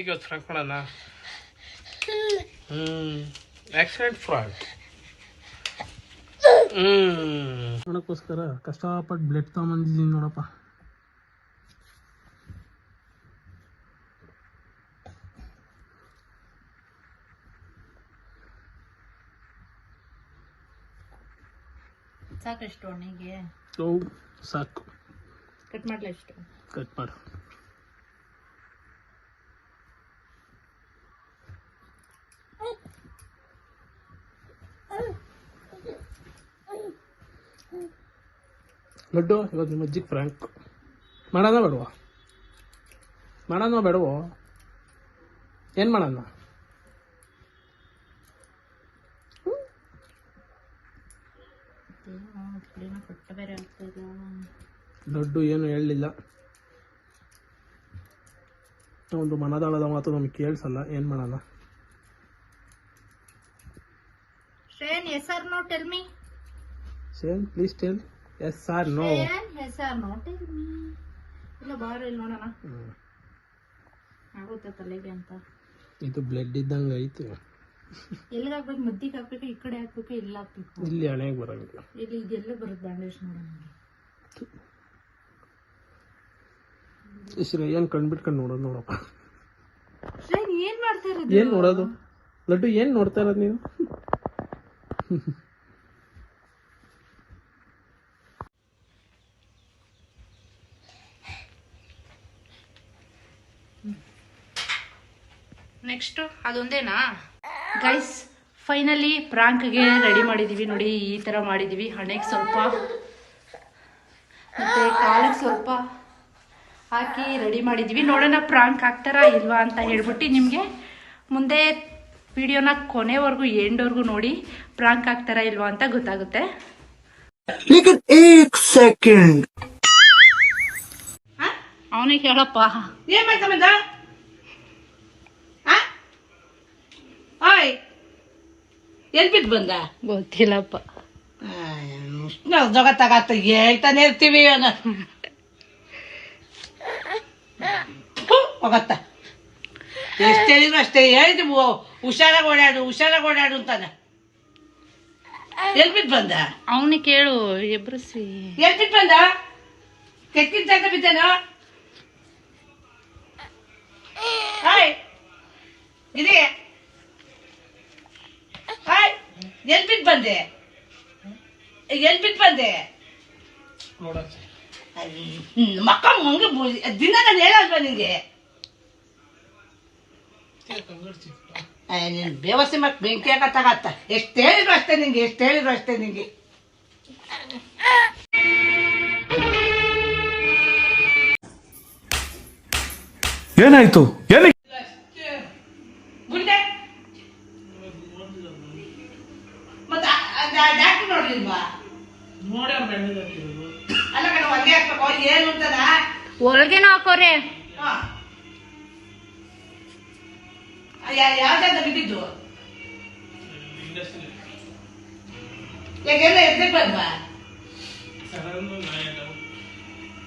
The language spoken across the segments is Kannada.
ಅಜ್ಜಿಗೆ ಇವತ್ತು ಫ್ರಾಂಕ್ ಮಾಡೋಣ. Accident fraud. ನೋಡೋಕ್ಕೋಸ್ಕರ ಕಷ್ಟಪಟ್ಟು ಬ್ಲಡ್ ತಗೊಂಬಂದಿದ್ದೀನಿ ನೋಡಪ್ಪ. ಸಾಕಷ್ಟು ಅವನಿಗೆ ಸಾಕು. ಕಟ್ ಮಾಡಲ ಎಷ್ಟು ಕಟ್ ಮಾಡು. ಲಡ್ಡು ಇವತ್ತು ನಿಮ್ಮ ಅಜ್ಜಿಗೆ ಫ್ರಾಂಕ್ ಮಾಡೋಣ ಬೇಡವಾ? ಮಾಡೋಣ ಬೇಡವೋ? ಏನು ಮಾಡೋಣ? ಲಡ್ಡು ಏನು ಹೇಳಲಿಲ್ಲ. ಒಂದು ಮನದಾಳದ ಮಾತು ನಮಗೆ ಕೇಳಿಸಲ್ಲ. ಏನು ಮಾಡೋಣ? Shane, yes or no? Tell me. Shane, please tell. Yes or no? Shane, yes or no? Tell me. ಇಲ್ಲ ಬಾರ ಇಲ್ಲಿ ನೋಡೋಣ. ಆಗುತ್ತೆ ತಲೆಗೆ ಅಂತ. ಇದು ಬ್ಲಡ್ ಇದ್ದಂಗೆ ಐತೆ. ಎಲ್ಲಿಗೆ ಹಾಕ್ಬೇಕು? ಮದ್ದಿಗೆ ಹಾಕ್ಬೇಕು, ಈ ಕಡೆ ಹಾಕ್ಬೇಕು, ಇಲ್ಲಿ ಹಾಕ್ಬೇಕು. ಇಲ್ಲಿ ಹಣೆಗೆ ಬರೋಂಗಿಲ್ಲ. ಇಲ್ಲಿ ಇದೆಲ್ಲ ಬರುತ್ತೆ ಬ್ಯಾಂಡೇಜ್ ನೋಡೋಣ. ಏನು ಕಂಡ್ಬಿಟ್ಕೊಂಡು ನೋಡೋದು ನೋಡಪ್ಪ. ಶ್ರೇನ್ ಏನ್ ಮಾಡ್ತಾ ಇರೋದು? ಏನು ನೋಡೋದು? ಲಡ್ಡು ಏನು ನೋಡ್ತಾ ಇರೋದು ನೀನು? ನೆಕ್ಸ್ಟ್ ಅದೊಂದೇನಾ ಗೈಸ್? ಫೈನಲಿ ಪ್ರಾಂಕ್ಗೆ ರೆಡಿ ಮಾಡಿದೀವಿ ನೋಡಿ. ಈ ತರ ಮಾಡಿದೀವಿ. ಹಣೆಗೆ ಸ್ವಲ್ಪ ಮತ್ತೆ ಕಾಲಿಗೆ ಸ್ವಲ್ಪ ಹಾಕಿ ರೆಡಿ ಮಾಡಿದೀವಿ. ನೋಡೋಣ ಪ್ರಾಂಕ್ ಆಗ್ತಾರಾ ಇಲ್ವಾ ಅಂತ ಹೇಳ್ಬಿಟ್ಟು ನಿಮಗೆ ಮುಂದೆ ವಿಡಿಯೋನ ಕೊನೆವರೆಗೂ ಎಂಡ್ವರೆಗೂ ನೋಡಿ ಪ್ರಾಂಕ್ ಆಗ್ತಾರಾ ಇಲ್ವಾ ಅಂತ ಗೊತ್ತಾಗುತ್ತೆ. ಅವನಿಗೆ ಹೇಳಪ್ಪ. ಏನ್ ಮಾಡ್ಕೊಂಬಂದ? ಓಯ್ ಎಲ್ಲಿ ಬಿಟ್ಟು ಬಂದ? ಗೊತ್ತಿಲ್ಲಪ್ಪ. ಜಗತ್ತಾಗತ್ತ ಹೇಳ್ತಾನೆ ಇರ್ತೀವಿ. ಹೋಗತ್ತ ಎಷ್ಟು ಹೇಳಿದ್ರು ಅಷ್ಟೇ. ಹೇಳಿದ್ವಿ ಹುಷಾರಾಗಿ ಓಡಾಡು ಅಂತಾನೆ. ಎಲ್ಲಿ ಬಿಟ್ಟು ಬಂದ? ಅವನಿಗೆ ಕೇಳು ಎಬ್ರಿಸಿ. ಎಲ್ಲಿ ಬಿಟ್ಟು ಬಂದ? ಕೆಟ್ಟಿನ ಜಾಗ ಬಿದ್ದೇನೋ? ಹಾಯ್ ಇದೆ. ಹಾಯ್ ಎಲ್ಲಿ ಬಿಟ್ಟು ಬಂದೆ? ಮಕ್ಕ ಮಂಗ ದಿನ ನಾನು ಹೇಳಲ್ವಾ ನಿಂಗೆ? ನೀನ್ ಬೇವಸಿ ಮಕ್ ಬೆಂಕಿ ಹಾಕತ್ತಾಗತ್ತ. ಎಷ್ಟು ಹೇಳಿದ್ರು ಅಷ್ಟೇ ನಿಂಗೆ. ಏನಾಯ್ತು? ಗುಂಡೆ ಮತ್ತೆ ಡಾಕ್ಟರ್ ನೋಡ್ಲಿಲ್ವಾ? ಅಲ್ಲ ಕಣ ಹೊಗೆ ಹಾಕ್ಬೇಕು. ಏನು ಅಂತದ ಹೊರಗೇನ ಹಾಕೋರೆ. ಯಾವ ಜಾಗ ಬಿಟ್ಟಿದ್ದು? ಯಾಕೆಲ್ಲ ಎದ್ದಕ್ಕೆ ಬಂದ್ವಾ?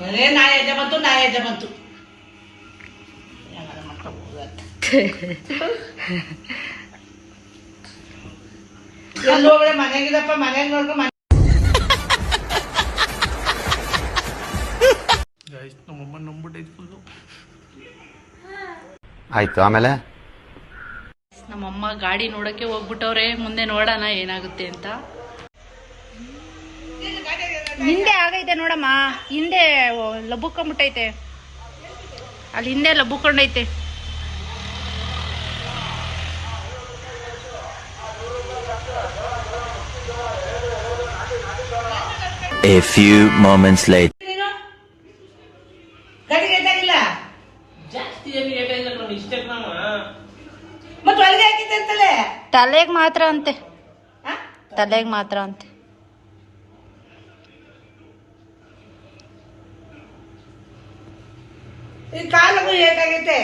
ಬರೇ ನಾಯಿ ಬಂತು. ಎಲ್ಲೋಗಡೆ ಮನೆಗಿದಪ್ಪ, ಮನೆಗೆ ನೋಡ್ಕೊಂಡು ನಮ್ಮಮ್ಮ ನಂಬಿಟ್ಟೈತೆ ಫುಲ್ಲು. ಆಯ್ತು. ಆಮೇಲೆ ನಮ್ಮಮ್ಮ ಗಾಡಿ ನೋಡಕ್ಕೆ ಹೋಗ್ಬಿಟ್ಟವ್ರೆ. ಮುಂದೆ ನೋಡೋಣ ಏನಾಗುತ್ತೆ ಅಂತ. ಹಿಂದೆ ಆಗೈತೆ ನೋಡಮ್ಮ. ಹಿಂದೆ ಲಬ್ಬುಕೊಂಡ್ಬಿಟ್ಟೈತೆ. ಅಲ್ಲಿ ಹಿಂದೆ ಲಬ್ಬುಕೊಂಡೈತೆ. A few moments later. ಗಾಡಿಗೆ ಎದ್ದಾಗಿಲ್ಲ ಜಾಸ್ತಿ ಏನು ಏಟಾಗಿಲ್ಲ ನೋಡಿ. ಇಷ್ಟೇ ಮತ್ತೆ ಒಳಗೆ ಹಾಕಿದ್ದೆ ಅಂತಲೇ. ತಲೆಗೆ ಮಾತ್ರ ಅಂತೆ. ಈ ಕಾಲಕ್ಕೂ ಏಟಾಗೈತೆ.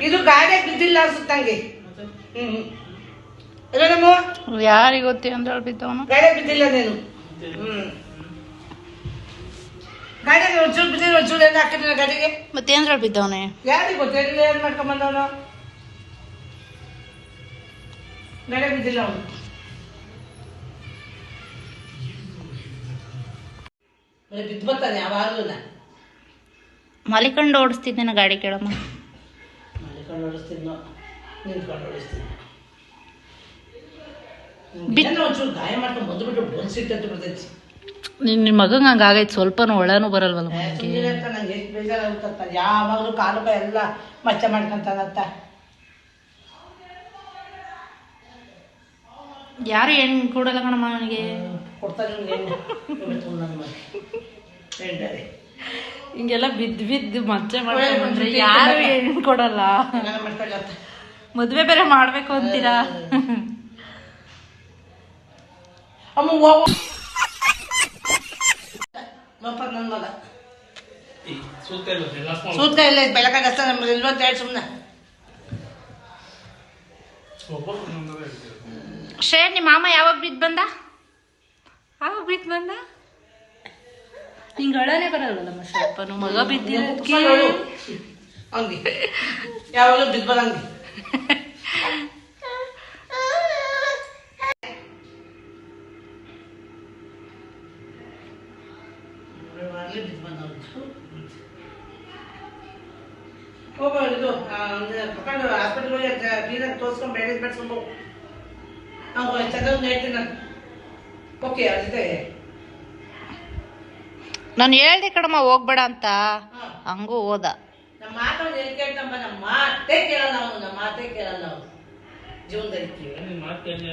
ಇದು ಗಾಡಿ ಬಿದ್ದಿಲ್ಲ ಅನ್ಸುತ್ತಂಗೆ. ಯಾರಿಗೆ ಗೊತ್ತಿ ಅಂದ್ರೆ ಬಿದ್ದವನು. ಗಾಡಿ ಬಿದ್ದಿಲ್ಲ ನೀನು. ಗಾಡಿಗೆ ಒಂಚೂರು ಬಿದ್ದಿಲ್ಲ, ಒಂಚೂರು ಏನು ಹಾಕಿದ್ರೆ ಗಾಡಿಗೆ. ಮತ್ತೇನ್ರಲ್ಲಿ ಬಿದ್ದವನೆ? ಯಾರಿಗೆ ಗೊತ್ತಿರಲಿಲ್ಲ ಏನು ಮಾಡ್ಕೊಂಬಂದವನು. ಗಾಡಿ ಬಿದ್ದಿಲ್ಲ ಅವನು. ಬಿದ್ದು ಬರ್ತಾನೆ ಯಾವಾಗಲೂ. ಮಲಿಕಂಡು ಓಡಿಸ್ತಿದ್ದೇನೆ ಗಾಡಿ ಕೇಳಮ್ಮ. ಮಲಿಕೊಂಡು ಓಡಿಸ್ತಿದ್ನೋ ನಿಂತ್ಕೊಂಡು ಓಡಿಸ್ತಿದ್ನೋ. ಒಂಚೂರು ಗಾಯ ಮಾಡ್ಕೊಂಡು ಬಂದ್ಬಿಟ್ಟು ಬೋನ್ಸಿಟ್ಟು ಬರ್ತೈತಿ. ನಿಮ್ಮ ಮಗಂಗೆ ಹಂಗಾಗೈತೆ, ಸ್ವಲ್ಪನೂ ಒಳನೂ ಬರಲ್ವಲ್ಲ ನಂಗೆ ಎಷ್ಟು ಬೇಜಾರಾಗುತ್ತ. ಯಾವಾಗಲೂ ಕಾಲು ಕೈ ಎಲ್ಲ ಮಚ್ಚ ಮಾಡ್ಕೊಂತಾನಂತ. ಯಾರು ಹೆಣ್ಣು ಕೊಡಲ್ಲ ಕಣಮ್ಮ ನನಗೆ. ಕೊಡ್ತಾನೆ ಹೆಣ್ಣೆ. ಹಿಂಗೆಲ್ಲ ಬಿದ್ದು ಮಚ್ಚೆ ಮಾಡ್ಕೊಂಡ್ರೆ ಯಾರು ಹೆಣ್ಣು ಕೊಡಲ್ಲ. ಮಾಡ್ಕೊಳ್ಳತ್ತ ಮದುವೆ ಬೇರೆ ಮಾಡ್ಬೇಕು ಅಂತೀರಾ? ಅಮ್ಮ ಹೋಗು ನನ್ನ ಮಗ ಸೂತ ಇಲ್ಲ ಬೆಳಕಾಗ ನಮ್ಗೆ ಇಲ್ವಂತ ಹೇಳಿ ಸುಮ್ಮನೆ. ಶ್ರೇಯ್, ನಿಮ್ಮ ಮಾಮ ಯಾವಾಗ ಬಿದ್ದು ಬಂದ? ಹಿಂಗೆ ಅಳನೇ ಬರಲ್ವಲ್ಲಮ್ಮ ಸ್ವಲ್ಪನು. ಮಗ ಬಿದ್ದಿರೋದಕ್ಕೆ ಹಂಗೆ ಯಾವಾಗಲೂ ಬಿದ್ದು ಬರಂಗೆ. ಇದು ತಗೊಂಡು ಹಾಸ್ಪಿಟಲ್ಗೆ ಕ್ಲೀನಾಗಿ ತೋರಿಸ್ಕೊಂಡು ಬ್ಯಾಂಡೇಜ್ ಮಾಡಿಸ್ಕೊಂಡು ನಾವು ಚೆನ್ನಾಗಿ ಹೇಳ್ತೀನಿ ನಾನು. ಓಕೆ ಅದೇ ನಾನು ಹೇಳ್ದೆ ಕಣಮ್ಮ ಹೋಗ್ಬೇಡ ಅಂತ, ಹಂಗೂ ಹೋದ. ನಮ್ಮ ಮಾತನ್ನು ಎಲ್ಲಿ ಕೇಳ್ತಂಬ, ನಮ್ಮ ಮಾತೇ ಕೇಳಲ್ಲ ಅವನು. ನಮ್ಮ ಮಾತೇ ಕೇಳಲ್ಲ ಅವನು ಜೀವನದಲ್ಲಿ. ನಮ್ಮ ಮಾತು ಕೇಳಿದ್ರೆ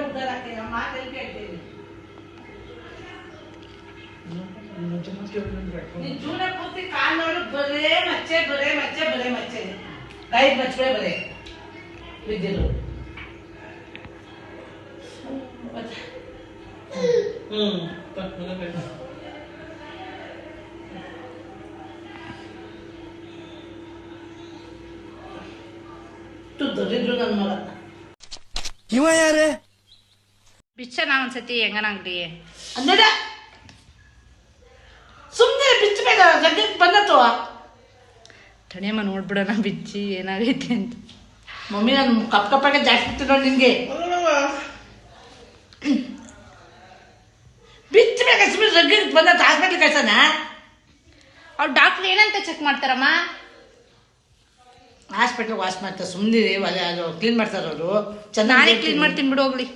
ಉದ್ಧಾರ ಆಗ್ತೀನಿ. ನಮ್ಮ ಮಾತು ಎಲ್ಲಿ ಕೇಳ್ತೀನಿ? ನಿನ್ ಜೀವನ ಪೂರ್ತಿ ಕಾಲ್ ನೋಡು ಬರೇ ಮಚ್ಚೆ ಕೈ ಮಚ್ಚೆ ಬರೇ ಬಿದ್ದಿರು. ದೊಡ್ಡಿದ್ರು ನನ್ನ ಮಗ. ಇವ ಯಾರೇ? ಬಿಚ್ಚನ ಒಂದ್ಸತಿ ಹೆಂಗನಾಗ್ಲಿ ಅಂದ ಸುಮ್ಮನೆ ಬಿಚ್ಚಬೇಡ. ಜಗ್ಗಕ್ಕೆ ಬಂದತ್ತು ತಣಿಯಮ್ಮ ನೋಡ್ಬಿಡೋಣ ಬಿಚ್ಚಿ ಏನಾಗೈತೆ ಅಂತ. ಮಮ್ಮಿ ನಾನು ಕಪ್ಪಾಗೆ ಜಾಸ್ತಿ ಬಿಡ್ತೀನಿ ನೋಡಿ ನಿನ್ಗೆ. ಬಿಚ್ಚಬೇಕ ಸುಮ್ಮನೆ ಜಗ್ಗಕ್ಕೆ ಬಂದತ್ತು. ಹಾಸ್ಪಿಟ್ಲ್ ಕಳ್ಸೋಣ. ಅವ್ರು ಡಾಕ್ಟ್ರ್ ಏನಂತ ಚೆಕ್ ಮಾಡ್ತಾರಮ್ಮ? ಹಾಸ್ಪಿಟ್ಲಿಗೆ ವಾಶ್ ಮಾಡ್ತಾರೆ. ಸುಮ್ಮನೆ ಒಲೆ ಅದು ಕ್ಲೀನ್ ಮಾಡ್ತಾರೆ ಅವರು. ನಾನೇ ಚೆನ್ನಾಗಿ ಕ್ಲೀನ್ ಮಾಡ್ತೀನಿ ಬಿಡು, ಹೋಗ್ಲಿ.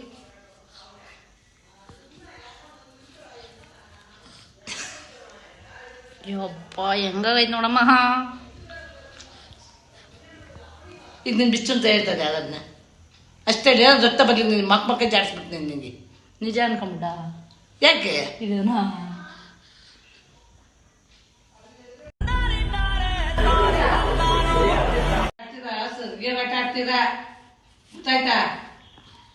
ಯಪ್ಪ ಹೆಂಗಾಗೈತೆ ನೋಡಮ್ಮ. ಇದು ನಿನ್ನ ಬಿಚ್ಚು ಅಂತ ಹೇಳ್ತದೆ ಅದನ್ನ ಅಷ್ಟೇ. ರಕ್ತ ಬದಲಿ ನಿನ್ನ ಮಕ್ಕ ಜಾಡಿಸ್ಬಿಡ್ತೀನಿ ನಿನಗೆ. ನಿಜ ಅನ್ಕೊಂಬಿಟ್ಟ? ಯಾಕೆ ಇದನ್ನ ಆಡ್ತೀರಾ ಗೊತ್ತಾಯ್ತಾ?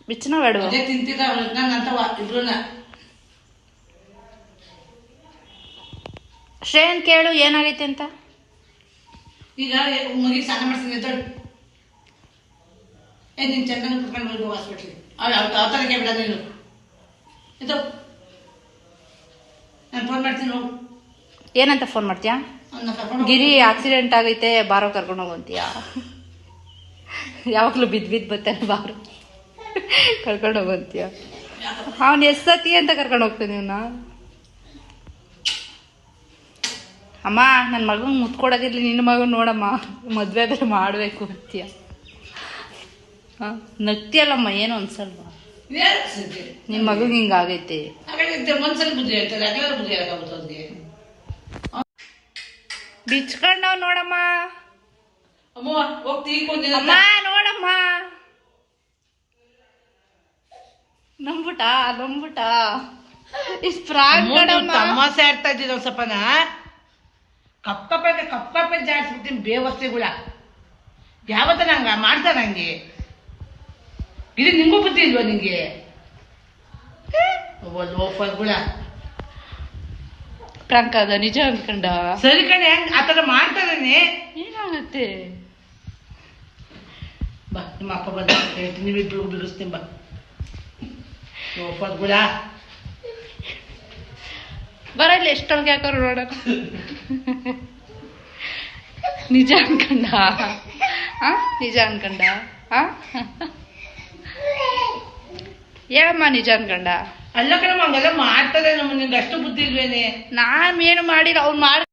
ಬಿಚ್ಚನ ಬೇಡ ಅದೇ ತಿಂತೀರ ನಾನು ಅಂತವ ಇಬ್ರನ್ನ. ಶ್ರೇಯನ್ ಕೇಳು ಏನಾಗೈತೆ ಅಂತ. ಈಗ ಮಗಿಗೆ ಸ್ನಾನ ಮಾಡ್ತೀನಿ ದೊಡ್ಡ ನೀನು ಚೆನ್ನಾಗಿ ಕುತ್ಕೊಂಡು ಹೋಗಿ ಹಾಸ್ಪಿಟ್ಲಿಗೆ. ಅವತಾರಕ್ಕೆ ಬಿಡ ನೀನು. ಇದು ನಾನು ಫೋನ್ ಮಾಡ್ತೀನಿ ಹೋಗು. ಏನಂತ ಫೋನ್ ಮಾಡ್ತೀಯಾ? ಗಿರಿ ಆಕ್ಸಿಡೆಂಟ್ ಆಗೈತೆ ಬಾರೋ ಕರ್ಕೊಂಡು ಹೋಗಂತೀಯ? ಯಾವಾಗಲೂ ಬಿದ್ದು ಬರ್ತಾನೆ, ಬಾರೋ ಕರ್ಕೊಂಡು ಹೋಗಂತೀಯ? ಅವನು ಎಷ್ಟತಿ ಅಂತ ಕರ್ಕೊಂಡು ಹೋಗ್ತಾನೆ ಇವನ್ನ. ಅಮ್ಮ ನನ್ನ ಮಗಂಗೆ ಮುತ್ಕೊಡೋದಿರ್ಲಿ, ನಿನ್ನ ಮಗನ ನೋಡಮ್ಮ ಮದುವೆ ಬೇರೆ ಮಾಡಬೇಕು ಅಂತೀಯ. ಹಾಂ ನಗ್ತಿಯಲ್ಲಮ್ಮ, ಏನು ಅನ್ಸಲ್ವಾ? ನಿಮ್ಮ ಮಗಂಗೆ ಹಿಂಗಾಗೈತೆ. ಒಂದ್ಸಲ ಬುದ್ಧಿ ಹೇಳ್ತಾರೆ, ಅಗಲ ಬುದ್ಧಿ ಹೇಳಕ್ಕಾಗುತ್ತೆ ಅವ್ರಿಗೆ. ಬಿಚ್ಕೊಂಡವ್ ನೋಡಮ್ಮ. ಅಮ್ಮ ಹೋಗ್ತೀವಿ ಅಮ್ಮ ನೋಡಮ್ಮ. ನಂಬುಟ ಇಷ್ಟು ಪ್ರಾಂಕ್ ತಮಾಸೆ ಆಡ್ತಾ ಇದ್ದೀರ ಸ್ವಲ್ಪನ. ಕಪ್ಪೆ ಜಾಡ್ಸ್ಬಿಡ್ತೀನಿ ಬೇವಸ್ತೆಗಳ. ಯಾವತ್ತ ನಂಗ ಮಾಡ್ತಾರ ಹಂಗೆ. ಇದು ನಿಂಗೂ ಬುದ್ಧಿ ಇಲ್ವಾ ನಿಂಗೆ? ಲೋಫರ್ಗಳ ಪ್ರಾಂಕ್ ಅದ ನಿಜ ಅನ್ಕೊಂಡ. ಸರಿ ಕಣೆ, ಹೆಂಗ್ ಆತರ ಮಾಡ್ತಾರೇನೆ. ಏನಾಗುತ್ತೆ? ಬಾ ನಿಮ್ಮ ಅಪ್ಪ ಬಂದ ಹೇಳ್ತೀನಿ, ನೀವಿಬ್ರಿಗೂ ಬಿಗಿಸ್ತೀನಿ ಬಾ. ಲೋಫರ್ಗಳ ಬರಲ್ಲ ಎಷ್ಟೊಳಗೆ ಹಾಕೋರು ನೋಡೋಣ. ನಿಜ ಅನ್ಕಂಡ ನಿಜ ಅನ್ಕಂಡ ಹೇಳಮ್ಮ ನಿಜ ಅನ್ಕಂಡ. ಅಲ್ಲ ಕಣಮ್ಮ ಹಂಗೆಲ್ಲ ಮಾಡ್ತಾರೆ ನಮ್ಮ ನಿಂಗೆ ಅಷ್ಟು ಬುದ್ಧಿ ಇಲ್ವೇನೆ. ನಾನೇನು ಮಾಡಿಲ್ಲ ಅವ್ನು ಮಾಡಿ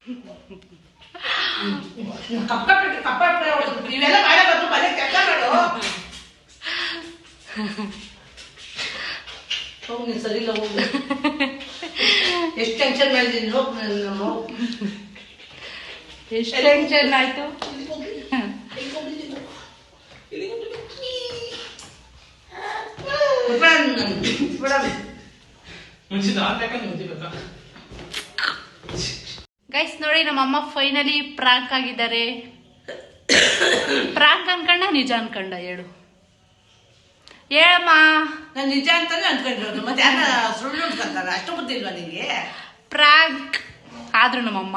ಇವೆಲ್ಲ ಮಾಡಬಾರ್ದು ಮನೆ ಕೆಲಸ ಮಾಡು. ಹೋಗು ನೀನು ಸರಿ ಇಲ್ಲ ಹೋಗು. ಎಷ್ಟು ಟೆನ್ಷನ್ ಮಾಡಿದ್ದೀನಿ ಹೋಗು ನಾನು. ಎಷ್ಟು ಟೆನ್ಷನ್ ಆಯ್ತು. ಗೈಸ್ ನೋಡಿ ನಮ್ಮಮ್ಮ ಫೈನಲಿ ಪ್ರಾಂಕ್ ಆಗಿದ್ದಾರೆ. ಪ್ರಾಂಕ್ ಅನ್ಕಂಡ ನಿಜ ಅನ್ಕಂಡ ಹೇಳು ಹೇಳಮ್ಮ. ನಾನು ನಿಜ ಅಂತಾನೆ ಅನ್ಕೊಂಡಿರೋದು ಮತ್ತೆ ಯಾರ ಸುಳ್ಳು ಅನ್ಕೊಂತಾರ. ಅಷ್ಟು ಬುದ್ಧಿ ಇಲ್ವಾ ನಿಂಗೆ? ಪ್ರಾಂಕ್ ಆದ್ರು ನಮ್ಮಮ್ಮ